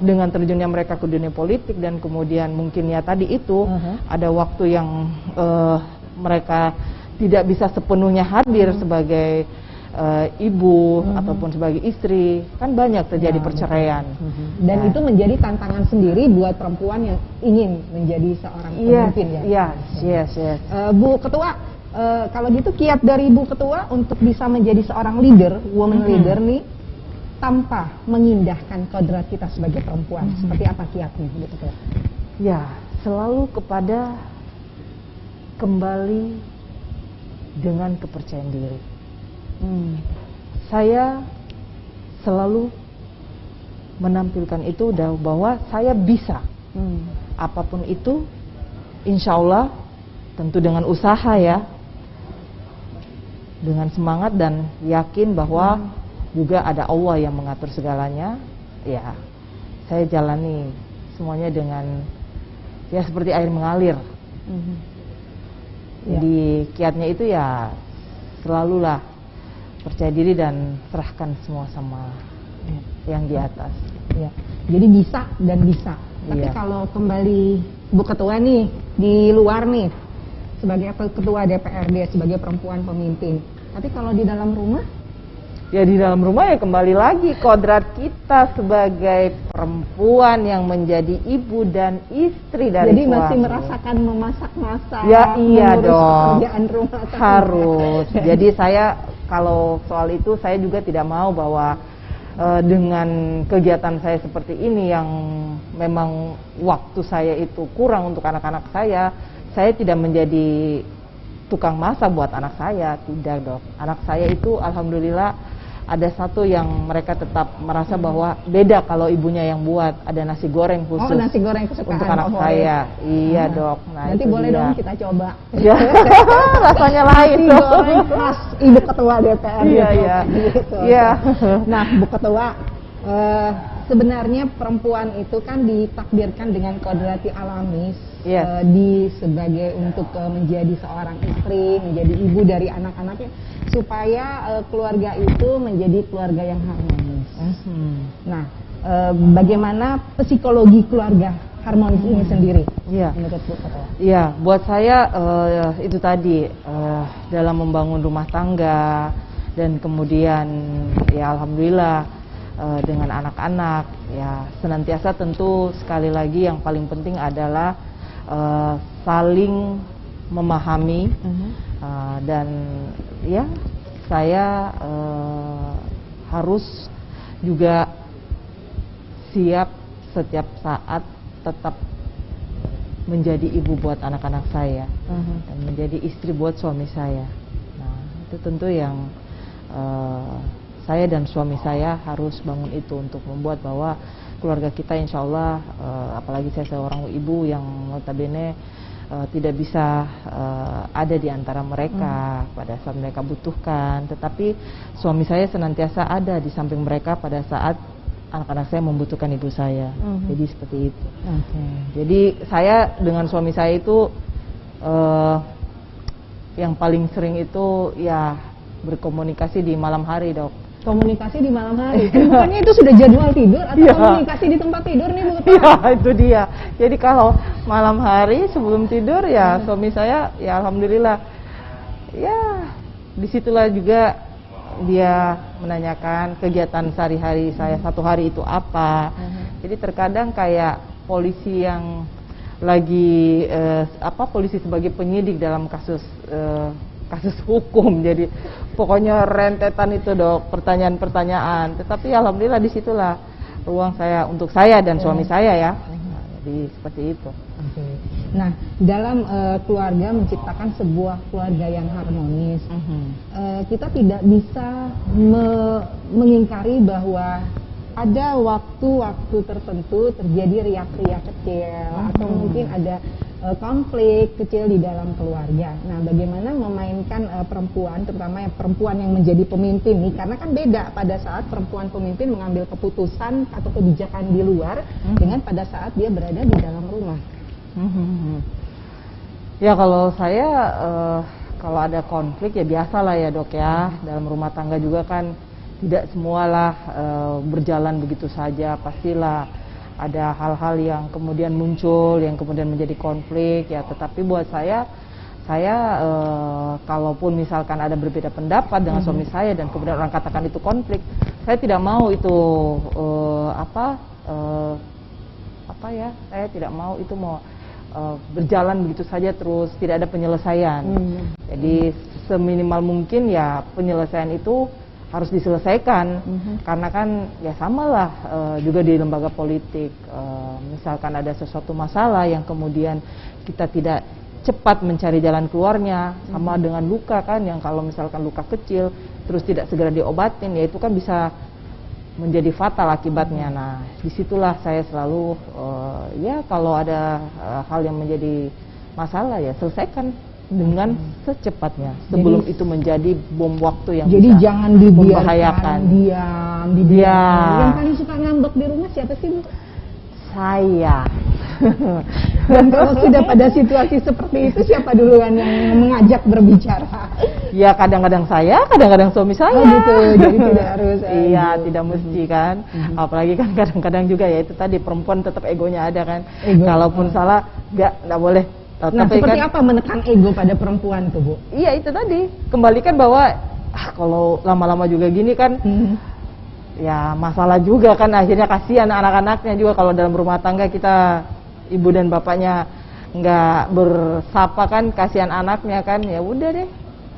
dengan terjunnya mereka ke dunia politik, dan kemudian mungkin ya tadi itu ada waktu yang mereka tidak bisa sepenuhnya hadir sebagai ibu ataupun sebagai istri, kan banyak terjadi perceraian. Dan itu menjadi tantangan sendiri buat perempuan yang ingin menjadi seorang pemimpin ya. Yes. Bu Ketua, kalau gitu kiat dari Bu Ketua untuk bisa menjadi seorang leader, woman leader nih, tanpa mengindahkan kodrat kita sebagai perempuan, seperti apa kiatnya Bu Ketua? Ya, selalu kepada kembali dengan kepercayaan diri. Saya selalu menampilkan itu bahwa saya bisa, apapun itu, insya Allah, tentu dengan usaha ya, dengan semangat dan yakin bahwa juga ada Allah yang mengatur segalanya. Ya, saya jalani semuanya dengan ya seperti air mengalir. Jadi kiatnya itu ya selalulah percaya diri dan serahkan semua sama yang di atas. Ya. Jadi bisa dan bisa. Tapi kalau kembali Bu Ketua nih di luar nih, sebagai ketua DPRD, sebagai perempuan pemimpin. Tapi kalau di dalam rumah Ya di dalam rumah ya kembali lagi kodrat kita sebagai perempuan yang menjadi ibu dan istri dari Jadi suami. masih merasakan memasak-masak. Ya iya mengurus dong. pekerjaan rumah tangga. Harus. Jadi saya kalau soal itu saya juga tidak mau bahwa dengan kegiatan saya seperti ini yang memang waktu saya itu kurang untuk anak-anak saya tidak menjadi tukang masak buat anak saya, tidak dok. Anak saya itu alhamdulillah ada satu yang mereka tetap merasa bahwa beda kalau ibunya yang buat, ada nasi goreng khusus. Oh, nasi goreng kesukaan untuk anak saya. Iya dok. Nah, nanti boleh dia. dong kita coba. Ya, rasanya lain Nasi dong. goreng khas ibu ketua DPR. Iya gitu. iya. Gitu. Iya. Nah, Bu Ketua, sebenarnya perempuan itu kan ditakdirkan dengan kodrati alamis Yes. sebagai untuk menjadi seorang istri, menjadi ibu dari anak-anaknya, supaya keluarga itu menjadi keluarga yang harmonis. Nah, bagaimana psikologi keluarga harmonis ini sendiri? Iya. Menurut Bu Ketua? Iya, buat saya itu tadi dalam membangun rumah tangga dan kemudian ya alhamdulillah dengan anak-anak ya senantiasa tentu sekali lagi yang paling penting adalah saling memahami dan ya saya harus juga siap setiap saat tetap menjadi ibu buat anak-anak saya dan menjadi istri buat suami saya. Nah itu tentu yang saya dan suami saya harus bangun itu untuk membuat bahwa keluarga kita insya Allah, apalagi saya seorang ibu yang notabene tidak bisa ada di antara mereka pada saat mereka butuhkan, tetapi suami saya senantiasa ada di samping mereka pada saat anak-anak saya membutuhkan ibu saya. Jadi seperti itu. Jadi saya dengan suami saya itu yang paling sering itu ya berkomunikasi di malam hari dok. Komunikasi di malam hari. Bukannya itu sudah jadwal tidur atau komunikasi di tempat tidur nih Bu Ketua? Iya, itu dia. Jadi kalau malam hari sebelum tidur ya suami saya ya alhamdulillah ya disitulah juga dia menanyakan kegiatan sehari-hari saya satu hari itu apa. Jadi terkadang kayak polisi yang lagi polisi sebagai penyidik dalam kasus hukum, jadi pokoknya rentetan itu dok pertanyaan-pertanyaan. Tetapi alhamdulillah disitulah ruang saya untuk saya dan suami saya ya. Nah, jadi seperti itu. Nah dalam keluarga menciptakan sebuah keluarga yang harmonis, kita tidak bisa mengingkari bahwa ada waktu-waktu tertentu terjadi riak-riak kecil atau mungkin ada konflik kecil di dalam keluarga. Nah, bagaimana memainkan perempuan, terutama yang perempuan yang menjadi pemimpin nih, karena kan beda pada saat perempuan pemimpin mengambil keputusan atau kebijakan di luar dengan pada saat dia berada di dalam rumah. Ya kalau saya kalau ada konflik ya biasalah ya dok ya, dalam rumah tangga juga kan tidak semualah berjalan begitu saja, pastilah ada hal-hal yang kemudian muncul, yang kemudian menjadi konflik ya. Tetapi buat saya kalaupun misalkan ada berbeda pendapat dengan suami saya dan kemudian orang katakan itu konflik, saya tidak mau itu saya tidak mau itu berjalan begitu saja terus tidak ada penyelesaian. Jadi seminimal mungkin ya penyelesaian itu harus diselesaikan, karena kan ya samalah juga di lembaga politik, misalkan ada sesuatu masalah yang kemudian kita tidak cepat mencari jalan keluarnya, sama dengan luka kan, yang kalau misalkan luka kecil terus tidak segera diobatin ya itu kan bisa menjadi fatal akibatnya. Nah disitulah saya selalu ya kalau ada hal yang menjadi masalah ya selesaikan dengan secepatnya sebelum itu menjadi bom waktu yang jadi bisa jangan dibiarkan membahayakan. diam. Yang paling suka ngambek di rumah siapa sih Bu? Saya. Dan kalau sudah pada situasi seperti itu siapa duluan yang mengajak berbicara? Ya kadang-kadang saya, kadang-kadang suami saya. Oh gitu, jadi tidak harus. Iya, tidak mesti kan. Apalagi kan kadang-kadang juga ya itu tadi perempuan tetap egonya ada kan. Kalaupun salah nggak boleh. Nah, seperti apa menekan ego pada perempuan tuh Bu? Iya itu tadi, kembalikan bahwa kalau lama-lama juga gini kan ya masalah juga kan, akhirnya kasihan anak-anaknya juga kalau dalam rumah tangga kita ibu dan bapaknya nggak bersapa kan, kasihan anaknya kan, ya udah deh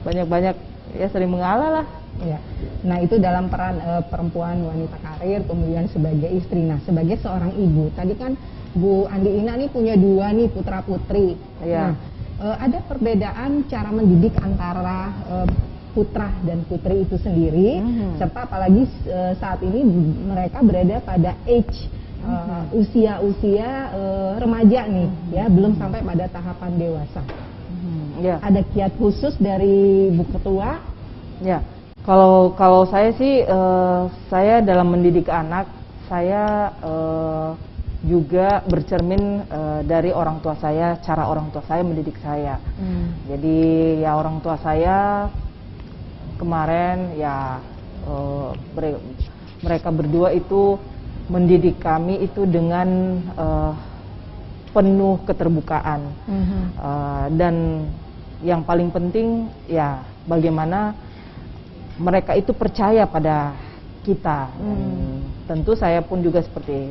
banyak-banyak ya sering mengalah lah. Ya. Nah itu dalam peran perempuan wanita karir, kemudian sebagai istri. Nah sebagai seorang ibu, tadi kan Bu Andi Ina nih punya 2 nih putra putri. Ya. Nah, ada perbedaan cara mendidik antara putra dan putri itu sendiri, serta apalagi saat ini mereka berada pada age usia-usia remaja nih, ya belum sampai pada tahapan dewasa. Ya. Ada kiat khusus dari Bu Ketua? Ya. Kalau saya sih, saya dalam mendidik anak, saya juga bercermin dari orang tua saya, cara orang tua saya mendidik saya. Jadi ya orang tua saya kemarin ya mereka berdua itu mendidik kami itu dengan penuh keterbukaan. Dan yang paling penting ya bagaimana mereka itu percaya pada kita. Tentu saya pun juga seperti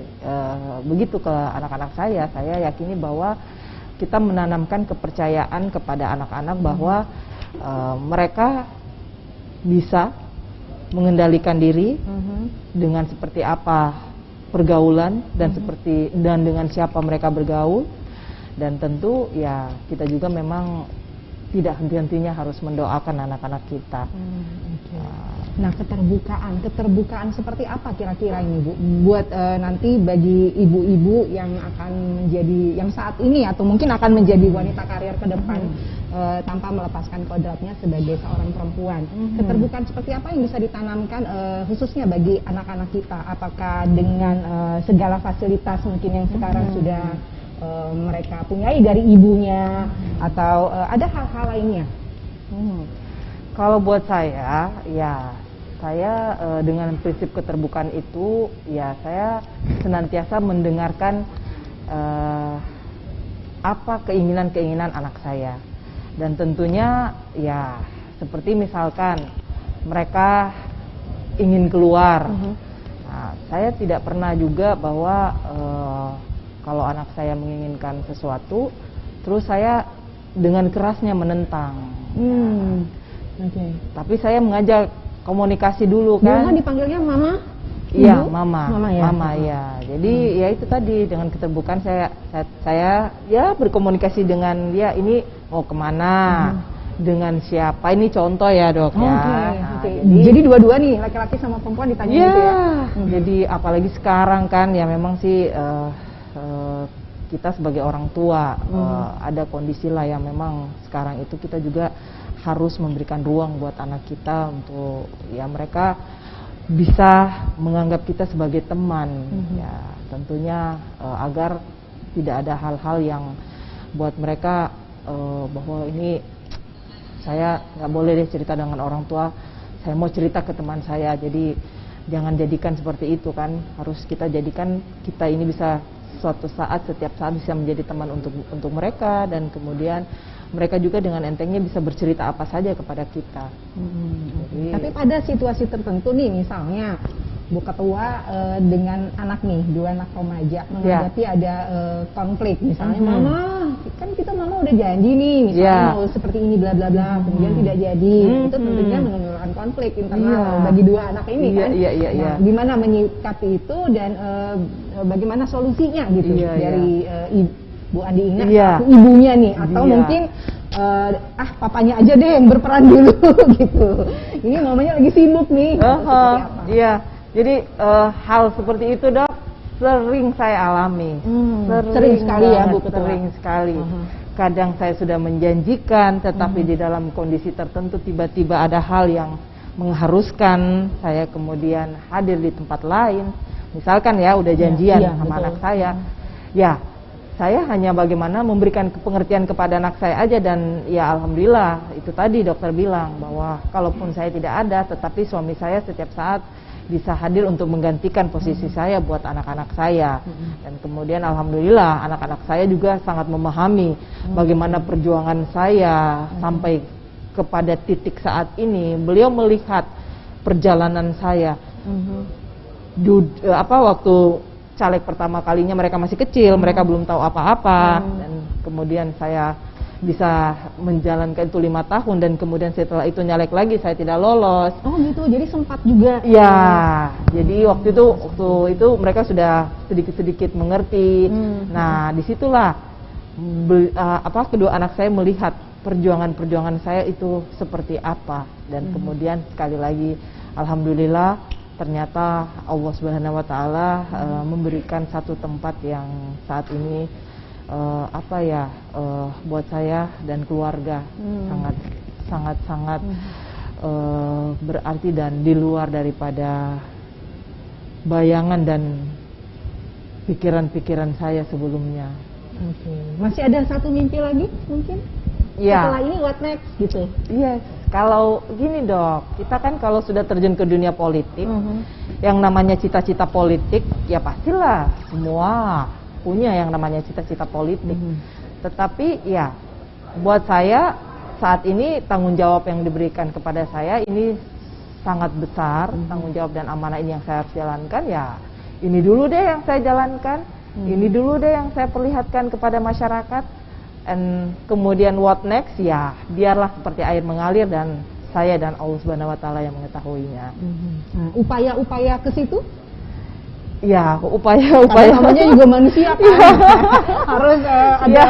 begitu ke anak-anak saya. Saya yakini bahwa kita menanamkan kepercayaan kepada anak-anak bahwa mereka bisa mengendalikan diri dengan seperti apa pergaulan dan dengan siapa mereka bergaul, dan tentu ya kita juga memang tidak henti-hentinya harus mendoakan anak-anak kita. Nah keterbukaan seperti apa kira-kira ini Bu, buat nanti bagi ibu-ibu yang akan menjadi, yang saat ini atau mungkin akan menjadi wanita karir ke depan tanpa melepaskan kodratnya sebagai seorang perempuan. Keterbukaan seperti apa yang bisa ditanamkan khususnya bagi anak-anak kita? Apakah dengan segala fasilitas mungkin yang sekarang sudah mereka punyai dari ibunya, atau ada hal-hal lainnya? Kalau buat saya, ya saya dengan prinsip keterbukaan itu, ya saya senantiasa mendengarkan apa keinginan-keinginan anak saya. Dan tentunya ya seperti misalkan mereka ingin keluar, nah, saya tidak pernah juga bahwa kalau anak saya menginginkan sesuatu, terus saya dengan kerasnya menentang. Tapi saya mengajak komunikasi dulu kan. Mama dipanggilnya mama? Iya, mama. Ya. Mama ya. Jadi ya itu tadi, dengan keterbukaan saya ya berkomunikasi dengan dia, ini mau kemana, dengan siapa, ini contoh ya dok ya. Nah, jadi dua-dua nih, laki-laki sama perempuan ditanya gitu ya. Jadi apalagi sekarang kan ya memang sih kita sebagai orang tua ada kondisi lah yang memang sekarang itu kita juga harus memberikan ruang buat anak kita untuk ya mereka bisa menganggap kita sebagai teman, ya tentunya agar tidak ada hal-hal yang buat mereka bahwa ini saya nggak boleh deh cerita dengan orang tua, saya mau cerita ke teman saya. Jadi jangan jadikan seperti itu kan, harus kita jadikan kita ini bisa suatu saat, setiap saat bisa menjadi teman untuk mereka, dan kemudian mereka juga dengan entengnya bisa bercerita apa saja kepada kita. Jadi, tapi pada situasi tertentu nih, misalnya Bu Ketua dengan anak nih, 2 anak remaja menghadapi ada konflik, misalnya mama, kan kita mama udah janji nih, misalnya mau seperti ini bla bla bla, kemudian tidak jadi, itu tentunya menimbulkan konflik internal bagi 2 anak ini kan. Nah, gimana menyikapi itu dan bagaimana solusinya gitu dari Bu Andi Ina, ibunya nih, atau mungkin papanya aja deh yang berperan dulu gitu. Ini mamanya lagi sibuk nih. Iya. Jadi hal seperti itu dok sering saya alami, sering sekali ya Bu Ketua. Sering sekali. Kadang saya sudah menjanjikan, tetapi di dalam kondisi tertentu tiba-tiba ada hal yang mengharuskan saya kemudian hadir di tempat lain. Misalkan ya udah janjian sama anak saya, ya saya hanya bagaimana memberikan pengertian kepada anak saya aja, dan ya alhamdulillah itu tadi dokter bilang bahwa kalaupun saya tidak ada, tetapi suami saya setiap saat bisa hadir untuk menggantikan posisi saya buat anak-anak saya. Dan kemudian alhamdulillah anak-anak saya juga sangat memahami bagaimana perjuangan saya sampai kepada titik saat ini, beliau melihat perjalanan saya. Waktu caleg pertama kalinya mereka masih kecil, mereka belum tahu apa-apa, dan kemudian saya bisa menjalankan itu 5 tahun, dan kemudian setelah itu nyalek lagi saya tidak lolos. Oh gitu, jadi sempat juga. Ya, jadi waktu itu mereka sudah sedikit-sedikit mengerti. Nah, disitulah kedua anak saya melihat perjuangan saya itu seperti apa, dan kemudian sekali lagi alhamdulillah ternyata Allah Subhanahu wa taala memberikan satu tempat yang saat ini buat saya dan keluarga sangat berarti dan di luar daripada bayangan dan pikiran-pikiran saya sebelumnya. Oke. Masih ada satu mimpi lagi mungkin? Ya. Setelah ini what next gitu? Yes. Kalau gini dok, kita kan kalau sudah terjun ke dunia politik, yang namanya cita-cita politik, ya pastilah semua punya yang namanya cita-cita politik. Tetapi ya, buat saya saat ini tanggung jawab yang diberikan kepada saya ini sangat besar, tanggung jawab dan amanah ini yang saya harus jalankan. Ya, ini dulu deh yang saya jalankan, ini dulu deh yang saya perlihatkan kepada masyarakat. And kemudian what next, ya biarlah seperti air mengalir, dan saya dan Allah Subhanahu wa taala yang mengetahuinya. Upaya-upaya ke situ? Ya, upaya-upaya. Namanya juga manusia kan. Harus ada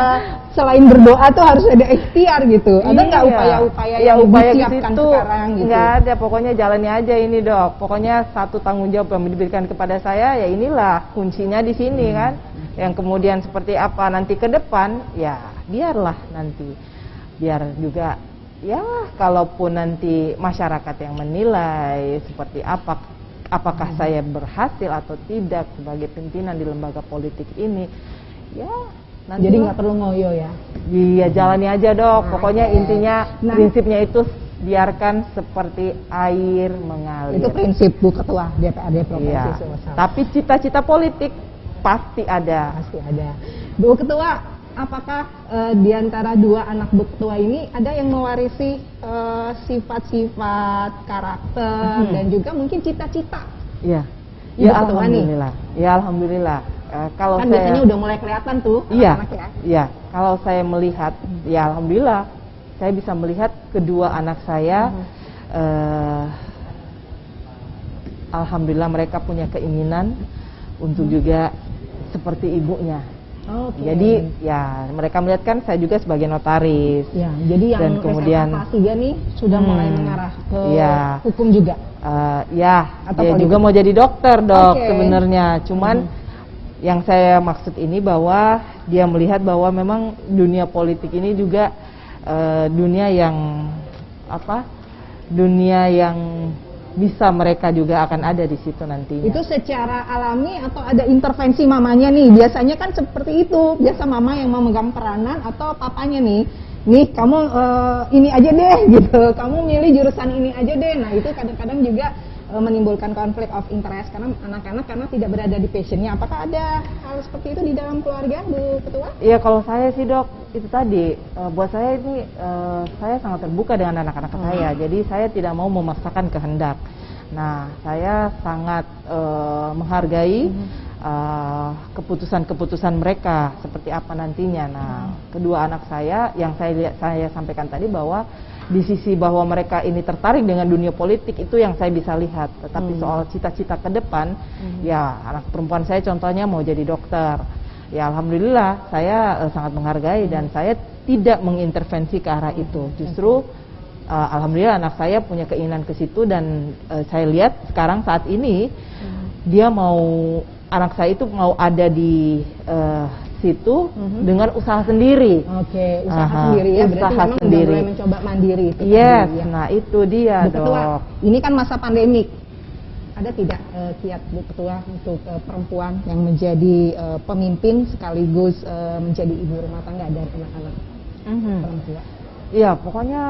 selain berdoa tuh harus ada ikhtiar gitu. Ada nggak upaya-upaya yang disiapkan sekarang gitu? Nggak ada, pokoknya jalani aja ini dok. Pokoknya satu tanggung jawab yang diberikan kepada saya, ya inilah kuncinya di sini kan. Yang kemudian seperti apa nanti ke depan, ya biarlah nanti. Biar juga ya kalaupun nanti masyarakat yang menilai seperti apakah saya berhasil atau tidak sebagai pimpinan di lembaga politik ini, ya nanti. Jadi nggak perlu ngoyo ya? Iya, jalani aja dok. Pokoknya intinya prinsipnya itu biarkan seperti air mengalir. Itu prinsip Bu Ketua DPRD Provinsi Sulawesi. Tapi cita-cita politik pasti ada. Pasti ada. Bu Ketua, apakah di antara dua anak Bu Ketua ini ada yang mewarisi sifat-sifat, karakter, dan juga mungkin cita-cita? Iya. Ya, alhamdulillah. Ya alhamdulillah. Kalau kan saya biasanya udah mulai kelihatan tuh anak-anak ya. Iya. Kalau saya melihat, ya alhamdulillah, saya bisa melihat kedua anak saya. Alhamdulillah mereka punya keinginan untuk juga seperti ibunya. Jadi ya mereka melihat kan saya juga sebagai notaris. Ya, jadi yang dan kemudian SMA 3 nih sudah mulai mengarah ke hukum juga. Atau dia juga mau jadi dokter dok sebenarnya. Cuman yang saya maksud ini bahwa dia melihat bahwa memang dunia politik ini juga dunia yang bisa mereka juga akan ada di situ nantinya. Itu secara alami atau ada intervensi mamanya nih? Biasanya kan seperti itu, biasa mama yang memegang peranan atau papanya nih kamu ini aja deh gitu, kamu milih jurusan ini aja deh. Nah itu kadang-kadang juga menimbulkan konflik of interest karena anak-anak tidak berada di passionnya. Apakah ada hal seperti itu di dalam keluarga Bu Ketua? Iya, kalau saya sih dok, itu tadi buat saya ini saya sangat terbuka dengan anak-anak saya. Jadi saya tidak mau memaksakan kehendak. Nah, saya sangat menghargai keputusan-keputusan mereka seperti apa nantinya. Nah, kedua anak saya yang saya sampaikan tadi bahwa di sisi bahwa mereka ini tertarik dengan dunia politik itu yang saya bisa lihat. Tetapi soal cita-cita ke depan, ya anak perempuan saya contohnya mau jadi dokter. Ya alhamdulillah saya sangat menghargai dan saya tidak mengintervensi ke arah itu. Justru alhamdulillah anak saya punya keinginan ke situ dan saya lihat sekarang saat ini anak saya itu mau ada di situ dengan usaha sendiri. Oke, usaha sendiri ya. Berarti memang udah mulai mencoba mandiri itu. Yes, tadi, ya. Nah itu dia Bu Ketua, ini kan masa pandemik. Ada tidak kiat Bu Ketua untuk perempuan yang menjadi pemimpin sekaligus menjadi ibu rumah tangga dan anak-anak perempuan? Iya, pokoknya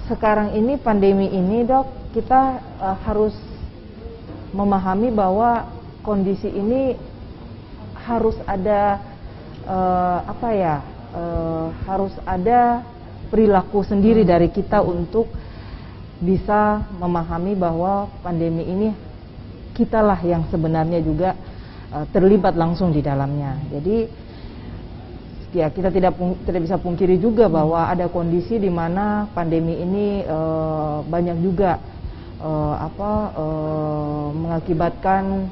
sekarang ini pandemi ini dok, kita harus memahami bahwa kondisi ini harus ada harus ada perilaku sendiri dari kita untuk bisa memahami bahwa pandemi ini kitalah yang sebenarnya juga terlibat langsung di dalamnya. Jadi ya kita tidak bisa pungkiri juga bahwa ada kondisi di mana pandemi ini banyak juga mengakibatkan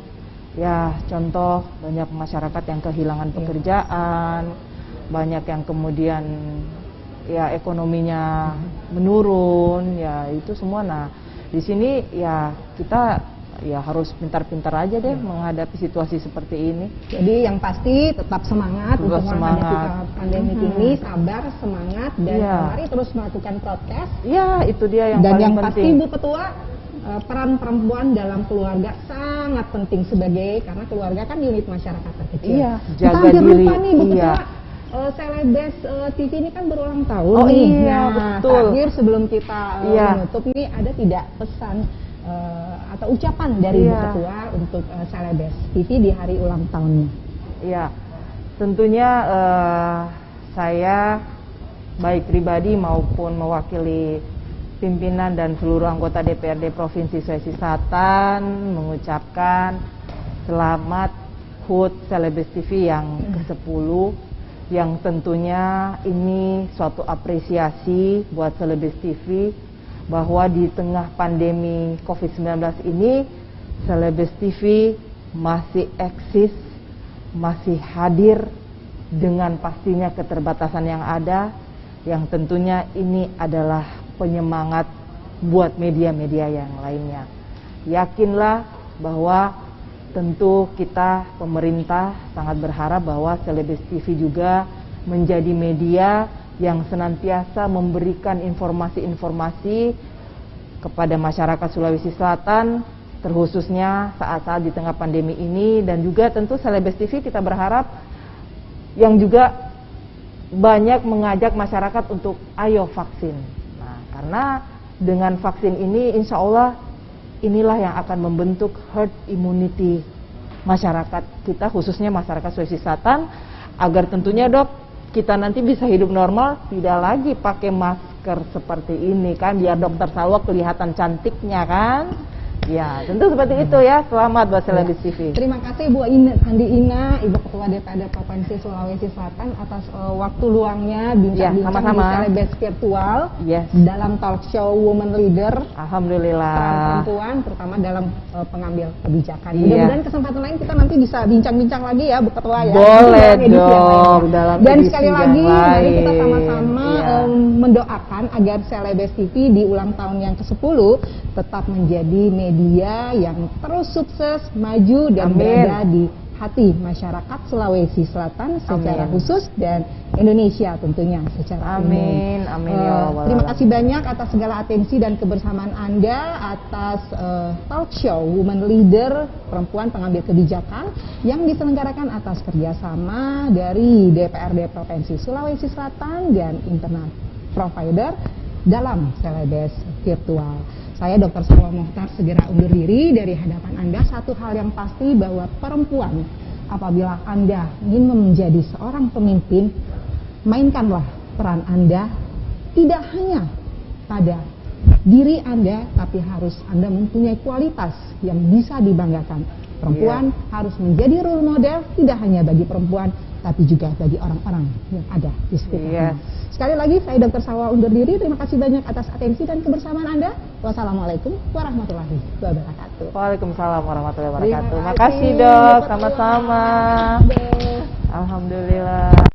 ya contoh banyak masyarakat yang kehilangan pekerjaan, banyak yang kemudian ya ekonominya menurun, ya itu semua. Nah di sini ya kita ya harus pintar-pintar aja deh menghadapi situasi seperti ini. Jadi yang pasti tetap semangat untuk menghadapi pandemi ini, sabar, semangat, dan mari terus melakukan prokes. Ya itu dia yang dan paling yang penting. Pasti Bu Ketua, peran perempuan dalam keluarga sangat penting karena keluarga kan unit masyarakat terkecil. Iya, jaga kita diri. Lupa nih Bu Ketua, Celebes TV ini kan berulang tahun nih. Iya, betul. Terakhir sebelum kita menutup nih, ada tidak pesan atau ucapan dari Bu Ketua untuk Celebes TV di hari ulang tahunnya? Iya, tentunya saya baik pribadi maupun mewakili pimpinan dan seluruh anggota DPRD Provinsi Sulawesi Selatan mengucapkan selamat HUT Celebes TV yang ke-10, yang tentunya ini suatu apresiasi buat Celebes TV bahwa di tengah pandemi COVID-19 ini Celebes TV masih eksis, masih hadir dengan pastinya keterbatasan yang ada, yang tentunya ini adalah penyemangat buat media-media yang lainnya. Yakinlah bahwa tentu kita pemerintah sangat berharap bahwa Celebes TV juga menjadi media yang senantiasa memberikan informasi-informasi kepada masyarakat Sulawesi Selatan, terkhususnya saat-saat di tengah pandemi ini. Dan juga tentu Celebes TV kita berharap yang juga banyak mengajak masyarakat untuk ayo vaksin. Nah, karena dengan vaksin ini insya Allah inilah yang akan membentuk herd immunity masyarakat kita, khususnya masyarakat Sulawesi Selatan, agar tentunya Dok, kita nanti bisa hidup normal, tidak lagi pakai masker seperti ini kan, biar Dokter Salwa kelihatan cantiknya kan. Ya, tentu seperti itu ya. Selamat buat Celebes TV. Terima kasih Bu Andi Ina, Ibu Ketua DPRD Provinsi Sulawesi Selatan atas waktu luangnya bincang-bincang di Celebes virtual dalam talk show Women Leader. Alhamdulillah. Peran perempuan, terutama dalam pengambil kebijakan. Mudah-mudahan kesempatan lain kita nanti bisa bincang-bincang lagi ya Bu Ketua ya. Boleh dong. Dan sekali lagi mari kita sama-sama mendoakan agar Celebes TV di ulang tahun yang ke-10 tetap menjadi media yang terus sukses, maju, dan berada di hati masyarakat Sulawesi Selatan secara khusus dan Indonesia tentunya secara umum. Amin ya Allah. Terima kasih banyak atas segala atensi dan kebersamaan Anda atas talk show Women Leader, perempuan pengambil kebijakan yang diselenggarakan atas kerjasama dari DPRD Provinsi Sulawesi Selatan dan internet provider dalam Celebes virtual. Saya Dr. Salwa Mohtar segera undur diri dari hadapan Anda. Satu hal yang pasti bahwa perempuan, apabila Anda ingin menjadi seorang pemimpin, mainkanlah peran Anda tidak hanya pada diri Anda, tapi harus Anda mempunyai kualitas yang bisa dibanggakan. Perempuan harus menjadi role model tidak hanya bagi perempuan, tapi juga bagi orang-orang yang ada di sekitarnya. Sekali lagi saya Dr. Salwa undur diri. Terima kasih banyak atas atensi dan kebersamaan Anda. Wassalamualaikum warahmatullahi wabarakatuh. Waalaikumsalam warahmatullahi wabarakatuh. Terima kasih Dok, sama-sama. Alhamdulillah.